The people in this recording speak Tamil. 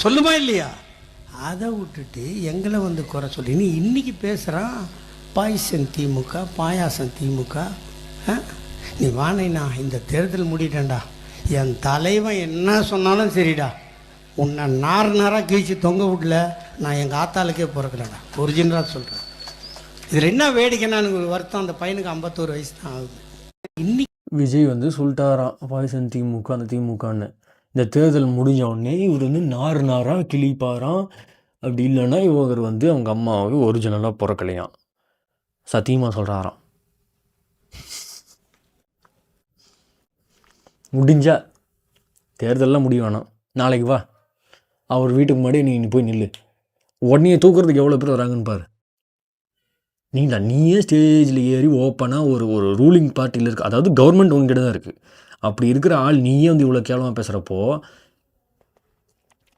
சொல்லுமா இல்லையா? அதை விட்டுட்டு எங்களை வந்து குறை சொல்லி நீ இன்னைக்கு பேசுகிறான் பாய்சன் திமுக, பாயாசம் திமுக. நீ வானைண்ணா, இந்த தேர்தல் முடிட்டேன்டா, என் தலைவன் என்ன சொன்னாலும் சரிடா, உன்னை நாராக கீழ்ச்சி தொங்க விடல, நான் எங்கள் ஆத்தாளுக்கே பிறக்கலடா, ஒரிஜினலாக சொல்கிறேன். இதில் என்ன வேடிக்கைன்னா எனக்கு ஒரு வருத்தம், அந்த பையனுக்கு 51 வயசு தான் ஆகுது. இன்னைக்கு விஜய் வந்து சொல்லிட்டாராம் பாய்சன் திமுக அந்த திமுகன்னு. இந்த தேர்தல் முடிஞ்ச உடனே இவர் வந்து நாராக கிளிப்பாராம். அப்படி இல்லைன்னா இவர் வந்து அவங்க அம்மாவுக்கு ஒரிஜினலாக பிறக்கலையாம். சத்தியமாக சொல்கிறாராம். முடிஞ்சா தேர்தலெலாம் முடிய வேணாம், நாளைக்கு வா அவர் வீட்டுக்கு முன்னாடி நீ போய் நில்லு, உடனே தூக்குறதுக்கு எவ்வளோ பேர் வராங்கன்னு பாரு. நீயே ஸ்டேஜில் ஏறி ஓப்பனாக ஒரு ரூலிங் பார்ட்டியில் இருக்குது, அதாவது கவர்மெண்ட் உங்ககிட்ட தான் இருக்குது, அப்படி இருக்கிற ஆள் நீயே வந்து இவ்வளோ கேவலமாக பேசுகிறப்போ